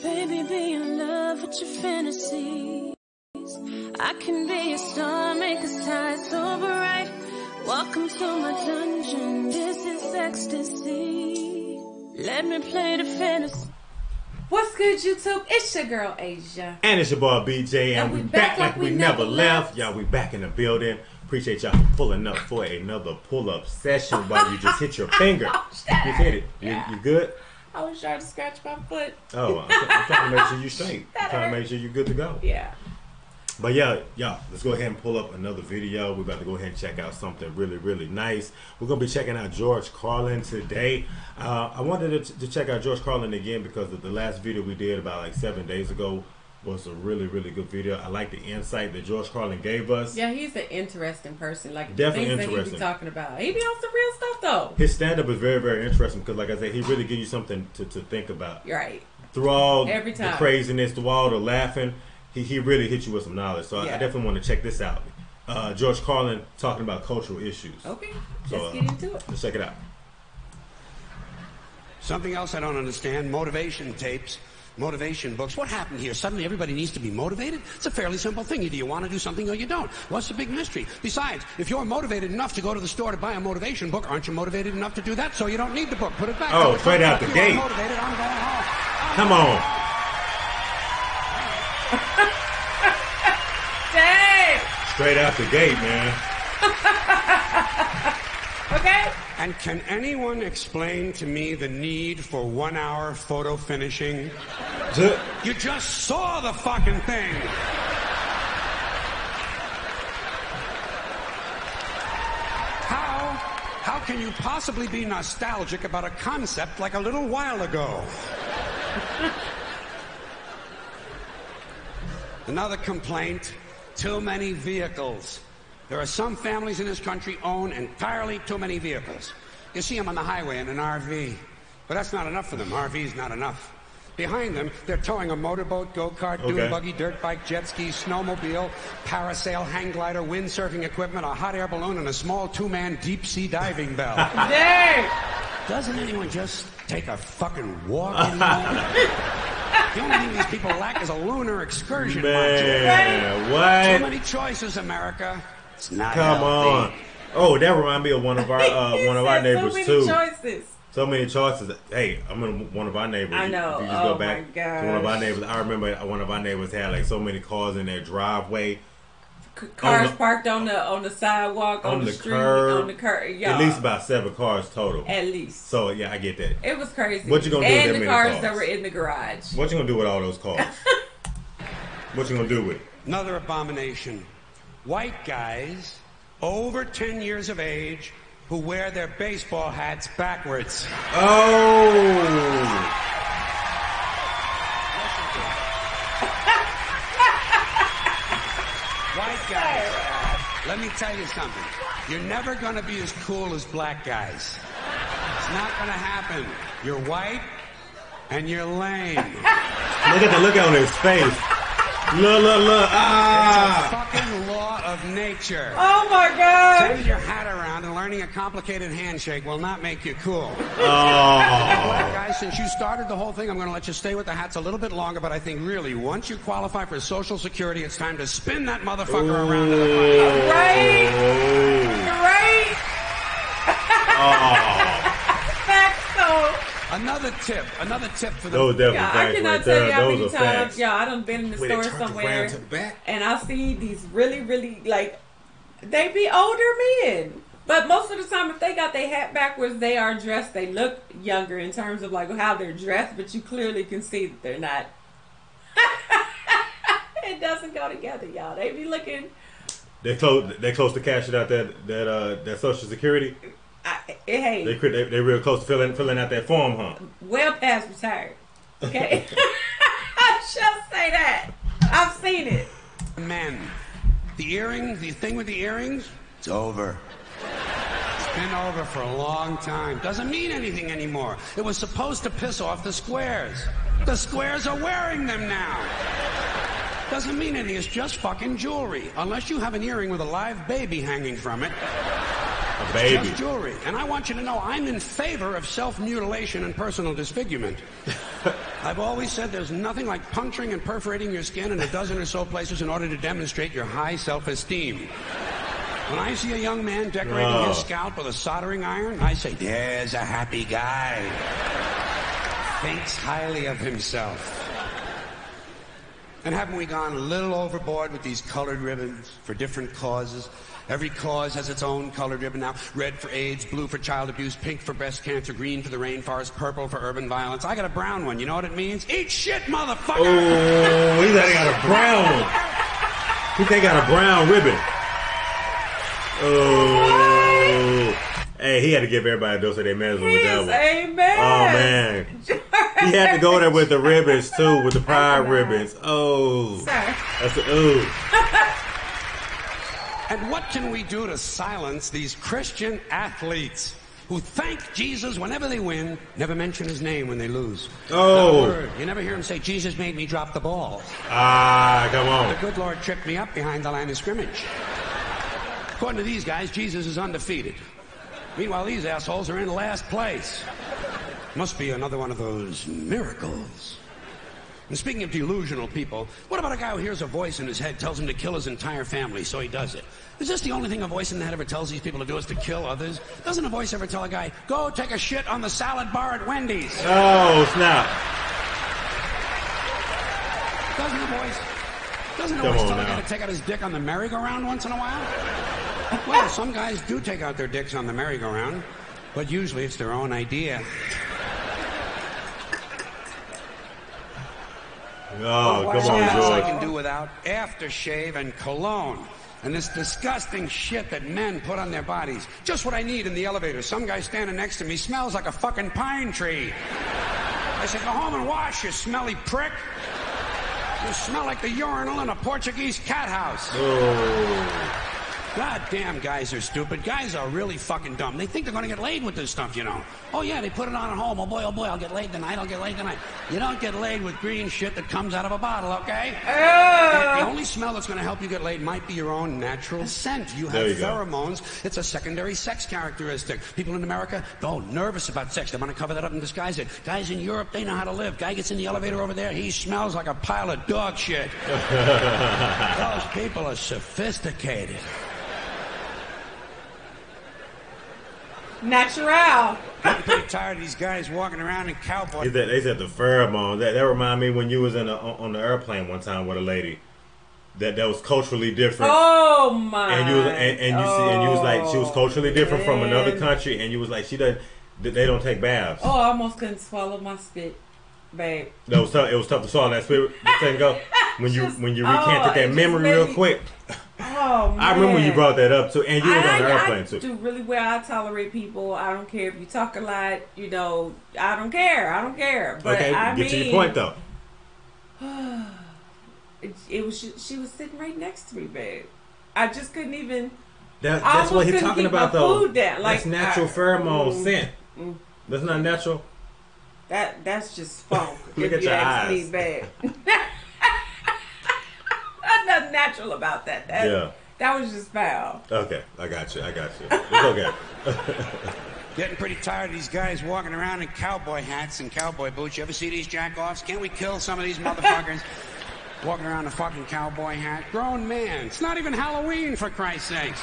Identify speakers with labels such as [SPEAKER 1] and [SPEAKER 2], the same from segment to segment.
[SPEAKER 1] Baby, be in love with your fantasies. I can be a star, make us tie so bright. Welcome to my dungeon, this is ecstasy. Let me play the fantasy.
[SPEAKER 2] What's good, YouTube? It's your girl Asia.
[SPEAKER 3] And it's your boy BJ, and we back like we never left. Y'all, we back in the building. Appreciate y'all pulling up for another pull-up session while you just hit your finger. You hit it. You good?
[SPEAKER 2] I was trying to scratch my foot.
[SPEAKER 3] Oh, I'm trying to make sure you're straight. I'm trying to make sure you're good to go.
[SPEAKER 2] Yeah.
[SPEAKER 3] But yeah, y'all, let's go ahead and pull up another video. We're about to go ahead and check out something really, really nice. We're going to be checking out George Carlin today. I wanted to check out George Carlin again because the last video we did about like 7 days ago was a really, really good video. I like the insight that George Carlin gave us.
[SPEAKER 2] Yeah, he's an interesting person. Like,
[SPEAKER 3] definitely
[SPEAKER 2] things
[SPEAKER 3] interesting.
[SPEAKER 2] That he be talking about. He be on some real stuff, though.
[SPEAKER 3] His stand-up is very, very interesting because, like I said, he really gives you something to think about.
[SPEAKER 2] Right.
[SPEAKER 3] Through all
[SPEAKER 2] Every time.
[SPEAKER 3] the craziness, through all the laughing, he really hit you with some knowledge. So
[SPEAKER 2] yeah.
[SPEAKER 3] I definitely want to check this out. George Carlin talking about cultural issues.
[SPEAKER 2] Okay,
[SPEAKER 3] so,
[SPEAKER 2] let's get into it.
[SPEAKER 3] Let's check it out.
[SPEAKER 4] Something else I don't understand, motivation tapes. Motivation books. What happened here? Suddenly everybody needs to be motivated? It's a fairly simple thing. Either you want to do something or you don't. What's the big mystery? Besides, if you're motivated enough to go to the store to buy a motivation book, aren't you motivated enough to do that? So you don't need the book. Put it back.
[SPEAKER 3] Oh, straight out the gate.
[SPEAKER 4] Motivated, I'm going home.
[SPEAKER 3] Come on.
[SPEAKER 2] Dang!
[SPEAKER 3] Straight out the gate, man.
[SPEAKER 2] Okay.
[SPEAKER 4] And can anyone explain to me the need for 1 hour photo finishing? You just saw the fucking thing. How can you possibly be nostalgic about a concept like a little while ago? Another complaint, too many vehicles. There are some families in this country own entirely too many vehicles. You see them on the highway in an RV. But that's not enough for them. RV's not enough. Behind them, they're towing a motorboat, go-kart, dune buggy, dirt bike, jet ski, snowmobile, parasail, hang glider, windsurfing equipment, a hot air balloon, and a small two-man deep-sea diving bell.
[SPEAKER 2] Dang!
[SPEAKER 4] Doesn't anyone just take a fucking walk anymore? The only thing these people lack is a lunar excursion module.
[SPEAKER 3] Man, what?
[SPEAKER 4] Too many choices, America. It's not
[SPEAKER 3] Come
[SPEAKER 4] healthy.
[SPEAKER 3] on. Oh, that reminds me of one of our neighbors too. So many choices. Hey, I'm in one of our neighbors.
[SPEAKER 2] I know.
[SPEAKER 3] If you just go back to one of our neighbors, I remember one of our neighbors had like so many cars in their driveway.
[SPEAKER 2] Cars parked on the sidewalk, on the street,
[SPEAKER 3] curb,
[SPEAKER 2] on the curb. Yeah.
[SPEAKER 3] At least about 7 cars total.
[SPEAKER 2] At least.
[SPEAKER 3] So yeah, I get that.
[SPEAKER 2] It was crazy.
[SPEAKER 3] What you gonna do with that
[SPEAKER 2] And the
[SPEAKER 3] many
[SPEAKER 2] cars
[SPEAKER 3] cars
[SPEAKER 2] that were in the garage.
[SPEAKER 3] What you gonna do with all those cars? What you gonna do with it?
[SPEAKER 4] Another abomination. White guys over 10 years of age who wear their baseball hats backwards.
[SPEAKER 3] Oh!
[SPEAKER 4] White guys, let me tell you something. You're never going to be as cool as black guys. It's not going to happen. You're white and you're lame.
[SPEAKER 3] Look at the look on his face. Look. Ah!
[SPEAKER 4] It's a fucking law of nature.
[SPEAKER 2] Oh my God!
[SPEAKER 4] Turning your hat around and learning a complicated handshake will not make you cool.
[SPEAKER 3] Oh!
[SPEAKER 4] Guys, since you started the whole thing, I'm going to let you stay with the hats a little bit longer, but I think really, once you qualify for Social Security, it's time to spin that motherfucker around to the front.
[SPEAKER 2] Right? Right?
[SPEAKER 3] Oh!
[SPEAKER 2] Facts, though.
[SPEAKER 4] Another tip for the...
[SPEAKER 3] Those definitely
[SPEAKER 2] Yeah, I
[SPEAKER 3] facts
[SPEAKER 2] cannot
[SPEAKER 3] right
[SPEAKER 2] tell
[SPEAKER 3] there.
[SPEAKER 2] you how
[SPEAKER 3] Those
[SPEAKER 2] many
[SPEAKER 3] are
[SPEAKER 2] times,
[SPEAKER 3] facts.
[SPEAKER 2] yeah, I done been in the
[SPEAKER 3] Wait, they
[SPEAKER 2] store
[SPEAKER 3] turned
[SPEAKER 2] somewhere,
[SPEAKER 3] around to the back?
[SPEAKER 2] and I see these really, really, like, they be older men. But most of the time, if they got their hat backwards, they are dressed, they look younger in terms of, like, how they're dressed, but you clearly can see that they're not. It doesn't go together, y'all. They be looking...
[SPEAKER 3] They close to cashing out that Social Security.
[SPEAKER 2] Hey,
[SPEAKER 3] They real close to filling out that form, huh?
[SPEAKER 2] well past retired. Okay, I just say that. I've seen it.
[SPEAKER 4] Men, the thing with the earrings, it's over. It's been over for a long time. Doesn't mean anything anymore. It was supposed to piss off the squares. The squares are wearing them now. Doesn't mean anything. It's just fucking jewelry. Unless you have an earring with a live baby hanging from it.
[SPEAKER 3] A baby.
[SPEAKER 4] Just jewelry. And I want you to know I'm in favor of self-mutilation and personal disfigurement. I've always said there's nothing like puncturing and perforating your skin in a dozen or so places in order to demonstrate your high self-esteem. When I see a young man decorating his scalp with a soldering iron, I say, there's a happy guy. Thinks highly of himself. And haven't we gone a little overboard with these colored ribbons for different causes? Every cause has its own colored ribbon now. Red for AIDS, blue for child abuse, pink for breast cancer, green for the rainforest, purple for urban violence. I got a brown one. You know what it means? Eat shit, motherfucker!
[SPEAKER 3] Oh, he got a brown one. He think got a brown ribbon. Oh. Hey, he had to give everybody a dose of their medicine with that one.
[SPEAKER 2] Amen.
[SPEAKER 3] Oh, man. He had to go there with the ribbons, too, with the pride ribbons. Oh.
[SPEAKER 2] Sir.
[SPEAKER 3] That's the ooh.
[SPEAKER 4] And what can we do to silence these Christian athletes who thank Jesus whenever they win, never mention his name when they lose?
[SPEAKER 3] Oh.
[SPEAKER 4] Not a word. You never hear him say, Jesus made me drop the ball.
[SPEAKER 3] Ah, come on.
[SPEAKER 4] The good Lord tripped me up behind the line of scrimmage. According to these guys, Jesus is undefeated. Meanwhile, these assholes are in last place. Must be another one of those miracles. And speaking of delusional people, what about a guy who hears a voice in his head tells him to kill his entire family, so he does it? Is this the only thing a voice in the head ever tells these people to do is to kill others? Doesn't a voice ever tell a guy, go take a shit on the salad bar at Wendy's?
[SPEAKER 3] Oh, snap.
[SPEAKER 4] Doesn't a voice tell a guy to take out his dick on the merry-go-round once in a while? Well, some guys do take out their dicks on the merry-go-round, but usually it's their own idea.
[SPEAKER 3] Oh, come on,
[SPEAKER 4] Sometimes I
[SPEAKER 3] George.
[SPEAKER 4] can do without aftershave and cologne and this disgusting shit that men put on their bodies. Just what I need in the elevator. Some guy standing next to me smells like a fucking pine tree. I say, go home and wash, you smelly prick. You smell like the urinal in a Portuguese cat house.
[SPEAKER 3] Oh.
[SPEAKER 4] God damn, guys are stupid. Guys are really fucking dumb. They think they're going to get laid with this stuff, you know. Oh, yeah, they put it on at home. Oh, boy, I'll get laid tonight. I'll get laid tonight. You don't get laid with green shit that comes out of a bottle, okay? The only smell that's going to help you get laid might be your own natural scent. You have pheromones. It's a secondary sex characteristic. People in America, nervous about sex. They want to cover that up and disguise it. Guys in Europe, they know how to live. Guy gets in the elevator over there, he smells like a pile of dog shit. Those people are sophisticated.
[SPEAKER 2] Natural.
[SPEAKER 4] I'm pretty tired of these guys walking around in cowboy.
[SPEAKER 3] They said the pheromone. That remind me when you was on the airplane one time with a lady that was culturally different.
[SPEAKER 2] Oh my!
[SPEAKER 3] And you was like she was culturally different from another country, and you was like they don't take baths.
[SPEAKER 2] Oh, I almost couldn't swallow my spit, babe.
[SPEAKER 3] That was tough. It was tough to swallow that spit. Go when you recanted that memory real quick.
[SPEAKER 2] Oh, man.
[SPEAKER 3] I remember when you brought that up too, and you was on the airplane too.
[SPEAKER 2] I do really well. I tolerate people. I don't care if you talk a lot. You know, I don't care. But
[SPEAKER 3] okay, get to your point though.
[SPEAKER 2] It was she was sitting right next to me, babe. I just couldn't even.
[SPEAKER 3] That's what he's talking about though.
[SPEAKER 2] Like,
[SPEAKER 3] that's natural pheromone scent. That's not natural.
[SPEAKER 2] That's just funk.
[SPEAKER 3] Look
[SPEAKER 2] if
[SPEAKER 3] at
[SPEAKER 2] you
[SPEAKER 3] your
[SPEAKER 2] ask
[SPEAKER 3] eyes.
[SPEAKER 2] me, babe. Nothing natural about that. That was just foul.
[SPEAKER 3] Okay, I got you. It's okay.
[SPEAKER 4] Getting pretty tired of these guys walking around in cowboy hats and cowboy boots. You ever see these jack-offs? Can't we kill some of these motherfuckers walking around in a fucking cowboy hat? Grown man. It's not even Halloween, for Christ's sakes.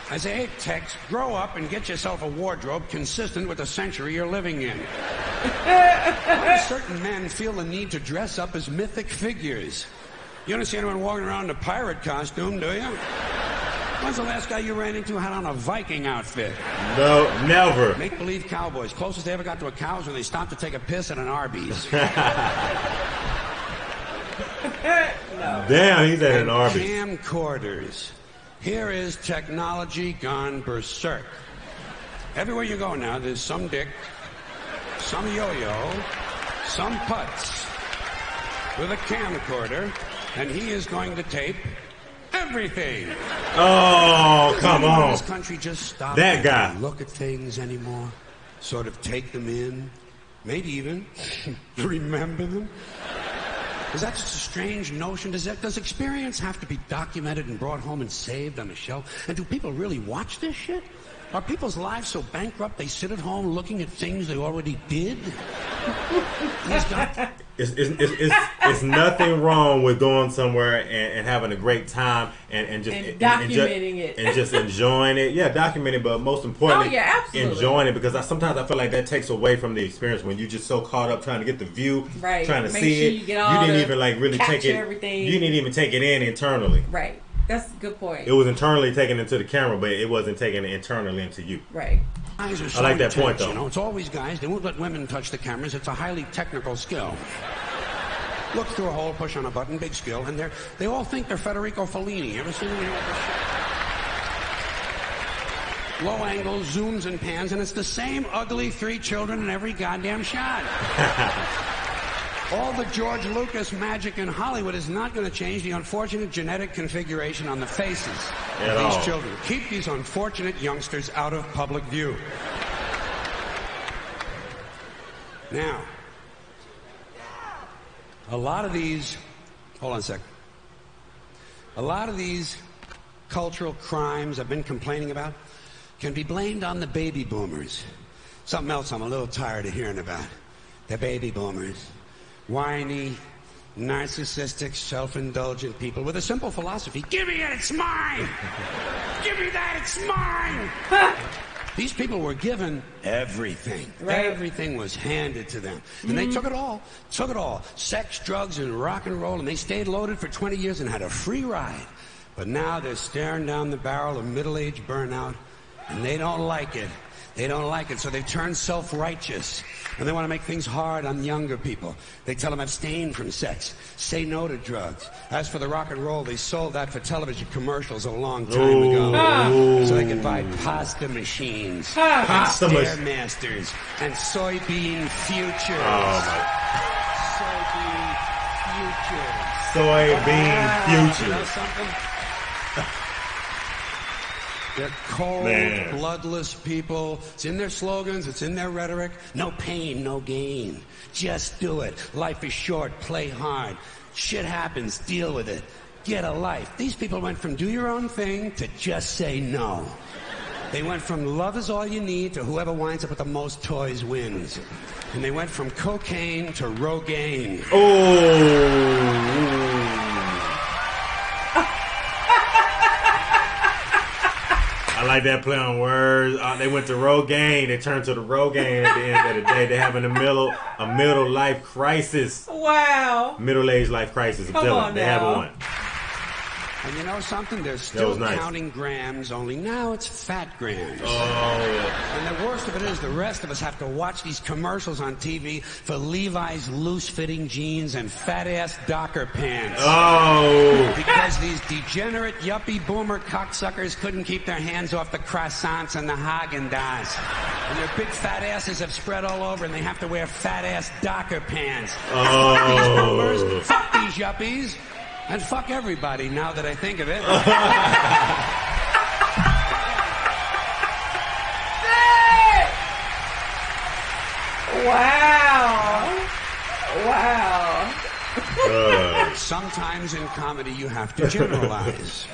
[SPEAKER 4] I say, hey, Tex, grow up and get yourself a wardrobe consistent with the century you're living in. Why do certain men feel the need to dress up as mythic figures? You don't see anyone walking around in a pirate costume, do you? When's the last guy you ran into had on a Viking outfit?
[SPEAKER 3] No, never.
[SPEAKER 4] Make-believe cowboys. Closest they ever got to a cow is when they stopped to take a piss at an Arby's.
[SPEAKER 3] Damn, he's at an Arby's.
[SPEAKER 4] Camcorders. Here is technology gone berserk. Everywhere you go now, there's some dick, some yo-yo, some putz with a camcorder, and he is going to tape everything.
[SPEAKER 3] Oh, come on.
[SPEAKER 4] This country just stop
[SPEAKER 3] that guy.
[SPEAKER 4] Look at things anymore, sort of take them in, maybe even remember them. Is that just a strange notion? Does experience have to be documented and brought home and saved on a shelf? And do people really watch this shit? Are people's lives so bankrupt they sit at home looking at things they already did?
[SPEAKER 3] It's nothing wrong with going somewhere and having a great time and just
[SPEAKER 2] documenting it
[SPEAKER 3] and just enjoying it. Yeah, documenting, but most importantly, enjoying it, because sometimes I feel like that takes away from the experience when you're just so caught up trying to get the view, trying to see it. You didn't even like really take it.
[SPEAKER 2] Everything.
[SPEAKER 3] You didn't even take it in internally.
[SPEAKER 2] Right. That's a good point.
[SPEAKER 3] It was internally taken into the camera, but it wasn't taken internally into you.
[SPEAKER 2] Right.
[SPEAKER 4] Guys are so
[SPEAKER 3] I like that
[SPEAKER 4] intense,
[SPEAKER 3] point, though.
[SPEAKER 4] You know, it's always guys. They won't let women touch the cameras. It's a highly technical skill. Look through a hole, push on a button, big skill, and they all think they're Federico Fellini. You ever seen them? Low angles, zooms, and pans, and it's the same ugly 3 children in every goddamn shot. All the George Lucas magic in Hollywood is not going to change the unfortunate genetic configuration on the faces of these children. Keep these unfortunate youngsters out of public view. Now, a lot of these, hold on a sec. A lot of these cultural crimes I've been complaining about can be blamed on the baby boomers. Something else I'm a little tired of hearing about. The baby boomers. Whiny, narcissistic, self-indulgent people with a simple philosophy. Give me it, it's mine! Give me that, it's mine! These people were given everything. Right. Everything was handed to them. And they took it all. Took it all. Sex, drugs, and rock and roll. And they stayed loaded for 20 years and had a free ride. But now they're staring down the barrel of middle-age burnout. And they don't like it. They don't like it, so they've turned self-righteous. And they want to make things hard on younger people. They tell them abstain from sex. Say no to drugs. As for the rock and roll, they sold that for television commercials a long time ago. So they could buy pasta machines, and Stairmasters, and soybean futures.
[SPEAKER 3] Soybean futures.
[SPEAKER 4] You know something? They're cold, bloodless people. It's in their slogans. It's in their rhetoric. No pain, no gain. Just do it. Life is short. Play hard. Shit happens. Deal with it. Get a life. These people went from do your own thing to just say no. They went from love is all you need to whoever winds up with the most toys wins. And they went from cocaine to Rogaine.
[SPEAKER 3] I like that play on words. They went to Rogaine. They turned to the Rogaine at the end of the day. They're having a middle life crisis.
[SPEAKER 2] Wow.
[SPEAKER 3] Middle-aged life crisis. I'm telling you, they have one.
[SPEAKER 4] And you know something? They're still counting grams, only now it's fat grams. And the worst of it is the rest of us have to watch these commercials on TV for Levi's loose-fitting jeans and fat-ass Docker pants. Because these degenerate, yuppie, boomer cocksuckers couldn't keep their hands off the croissants and the Haagen-Dazs. And their big fat asses have spread all over and they have to wear fat-ass Docker pants. Fuck these boomers, fuck these yuppies. And fuck everybody, now that I think of it.
[SPEAKER 2] Wow.
[SPEAKER 4] Sometimes in comedy you have to generalize.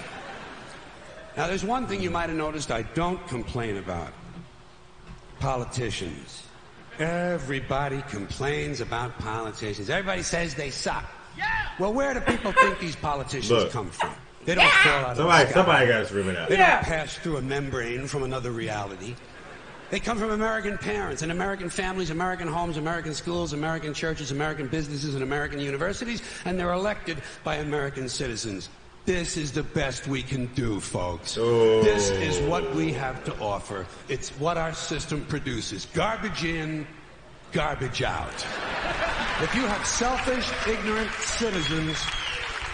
[SPEAKER 4] Now there's one thing you might have noticed I don't complain about. Politicians. Everybody complains about politicians. Everybody says they suck. Well, where do people think these politicians come from? They don't fall out of the sky.
[SPEAKER 3] Somebody got to scream it out.
[SPEAKER 4] They don't pass through a membrane from another reality. They come from American parents and American families, American homes, American schools, American churches, American businesses, and American universities, and they're elected by American citizens. This is the best we can do, folks. This is what we have to offer. It's what our system produces. Garbage in, garbage out. If you have selfish, ignorant citizens,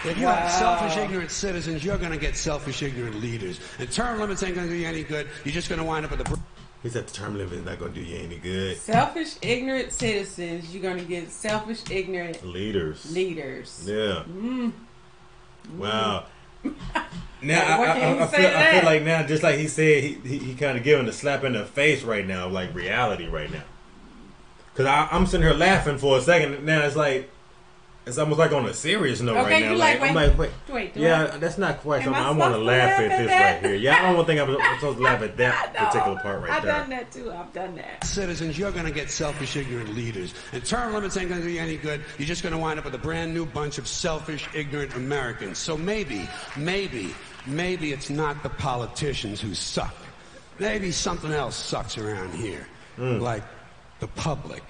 [SPEAKER 4] you're going to get selfish, ignorant leaders. And term limits ain't going to do you any good. You're just going to wind up with a...
[SPEAKER 3] He said the term limit is not going to do you any good.
[SPEAKER 2] Selfish, ignorant citizens. You're going to get selfish, ignorant...
[SPEAKER 3] Leaders.
[SPEAKER 2] Yeah.
[SPEAKER 3] Wow. Now, I feel like now, just like he said, he kind of giving a slap in the face right now, like reality right now. Because I'm sitting here laughing for a second. Now it's like, It's almost like on a serious note
[SPEAKER 2] Okay,
[SPEAKER 3] right now.
[SPEAKER 2] you
[SPEAKER 3] Like,
[SPEAKER 2] like,
[SPEAKER 3] I'm like, wait. That's not quite
[SPEAKER 2] Am
[SPEAKER 3] something.
[SPEAKER 2] I
[SPEAKER 3] I want to
[SPEAKER 2] supposed to
[SPEAKER 3] laugh
[SPEAKER 2] laugh
[SPEAKER 3] at
[SPEAKER 2] at
[SPEAKER 3] this
[SPEAKER 2] that?
[SPEAKER 3] right here. Yeah, I don't think I'm supposed to laugh at that particular part right
[SPEAKER 2] I've
[SPEAKER 3] there.
[SPEAKER 2] done that too. I've done that.
[SPEAKER 4] Citizens, you're going to get selfish, ignorant leaders. And term limits ain't going to do you any good. You're just going to wind up with a brand new bunch of selfish, ignorant Americans. So maybe it's not the politicians who suck. Maybe something else sucks around here. Like the public.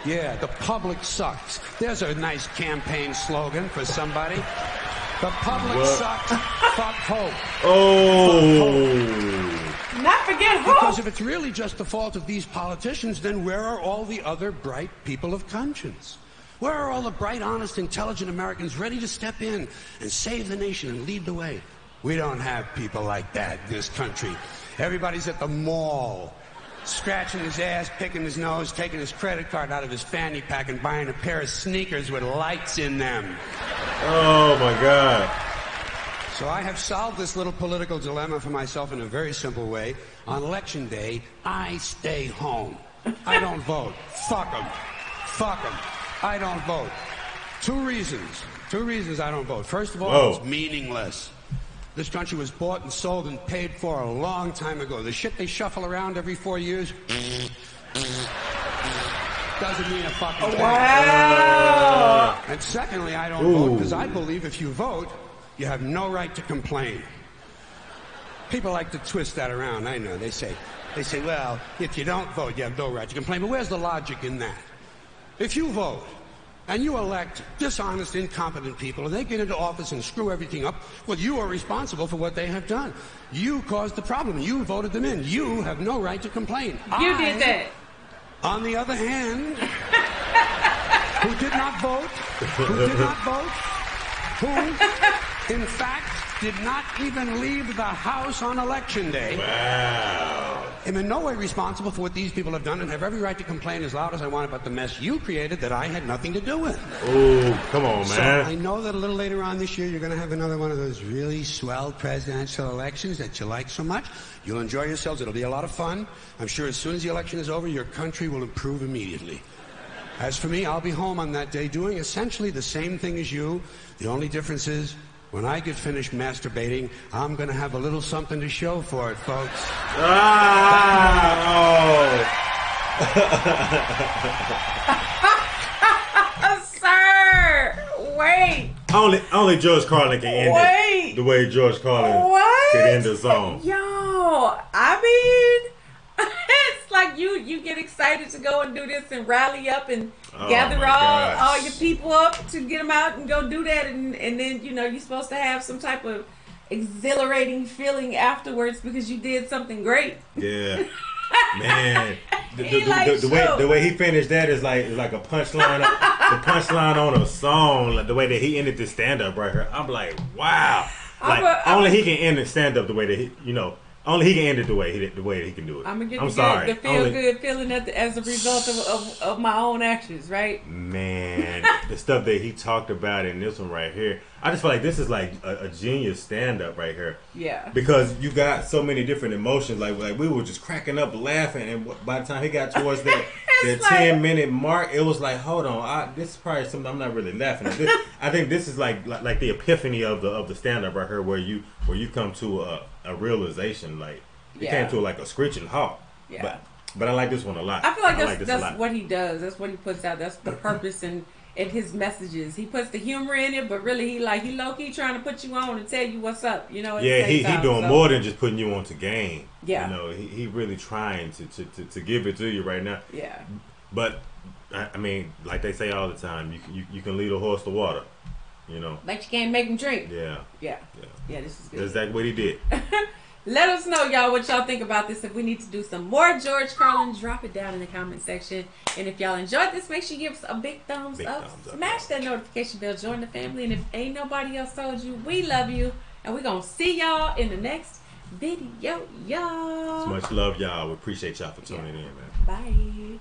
[SPEAKER 4] Yeah, the public sucks. There's a nice campaign slogan for somebody. The public sucks. Fuck hope.
[SPEAKER 3] Oh.
[SPEAKER 2] Not forget hope.
[SPEAKER 4] Because if it's really just the fault of these politicians, then where are all the other bright people of conscience? Where are all the bright, honest, intelligent Americans ready to step in and save the nation and lead the way? We don't have people like that in this country. Everybody's at the mall, scratching his ass, picking his nose, taking his credit card out of his fanny pack and buying a pair of sneakers with lights in them.
[SPEAKER 3] Oh, my God.
[SPEAKER 4] So I have solved this little political dilemma for myself in a very simple way. On Election Day, I stay home. I don't vote. Fuck them. Fuck them. I don't vote. Two reasons I don't vote. First of all, it's meaningless. This country was bought and sold and paid for a long time ago. The shit they shuffle around every 4 years doesn't mean a fucking thing.
[SPEAKER 2] Wow.
[SPEAKER 4] And secondly, I don't vote because I believe if you vote, you have no right to complain. People like to twist that around. I know. They say, well, if you don't vote, you have no right to complain. But where's the logic in that? If you vote, and you elect dishonest, incompetent people, and they get into office and screw everything up, well, you are responsible for what they have done. You caused the problem. You voted them in. You have no right to complain.
[SPEAKER 2] You did that.
[SPEAKER 4] On the other hand, who did not vote, who, in fact, did not even leave the house on Election Day.
[SPEAKER 3] Wow.
[SPEAKER 4] I'm in no way responsible for what these people have done and have every right to complain as loud as I want about the mess you created that I had nothing to do with.
[SPEAKER 3] Oh, come on,
[SPEAKER 4] So
[SPEAKER 3] man.
[SPEAKER 4] I know that a little later on this year you're going to have another one of those really swell presidential elections that you like so much. You'll enjoy yourselves. It'll be a lot of fun. I'm sure as soon as the election is over, your country will improve immediately. As for me, I'll be home on that day doing essentially the same thing as you. The only difference is, when I get finished masturbating, I'm going to have a little something to show for it, folks.
[SPEAKER 2] Sir, wait.
[SPEAKER 3] Only George Carlin can end it the way George Carlin can end the song.
[SPEAKER 2] Yo, I mean, it's like you get excited to go and do this and rally up and gather all your people up to get them out and go do that, and then you're supposed to have some type of exhilarating feeling afterwards because you did something great.
[SPEAKER 3] Yeah, man. The way he finished that is like a punchline. The punchline on a song, like the way that he ended the stand up right here. I'm like, wow. Like only he can end the stand up the way that he, only he can end it the way he can do it.
[SPEAKER 2] I'm gonna get
[SPEAKER 3] the
[SPEAKER 2] good feeling as a result of my own actions, right?
[SPEAKER 3] Man, the stuff that he talked about in this one right here, I just feel like this is like a genius stand up right here.
[SPEAKER 2] Yeah.
[SPEAKER 3] Because you got so many different emotions. Like we were just cracking up, laughing, and by the time he got towards that 10-minute mark, it was like, hold on, this is probably something I'm not really laughing at. I think this is like the epiphany of the stand up right here, where you come to a realization, like it came to like a screeching halt.
[SPEAKER 2] Yeah.
[SPEAKER 3] But I like this one a lot.
[SPEAKER 2] I feel like that's what he does. That's what he puts out. That's the purpose in his messages. He puts the humor in it, but really he low key trying to put you on and tell you what's up. He
[SPEAKER 3] doing more than just putting you on to game.
[SPEAKER 2] Yeah.
[SPEAKER 3] He really trying to give it to you right now.
[SPEAKER 2] Yeah.
[SPEAKER 3] But I mean, like they say all the time, you can lead a horse to water.
[SPEAKER 2] Like you can't make him drink.
[SPEAKER 3] Yeah.
[SPEAKER 2] This is good.
[SPEAKER 3] That's exactly what he did.
[SPEAKER 2] Let us know, y'all, what y'all think about this. If we need to do some more George Carlin, drop it down in the comment section. And if y'all enjoyed this, make sure you give us a big thumbs up. Smash that notification bell. Join the family. And if ain't nobody else told you, we love you. And we're going to see y'all in the next video, y'all.
[SPEAKER 3] So much love, y'all. We appreciate y'all for tuning in, man.
[SPEAKER 2] Bye.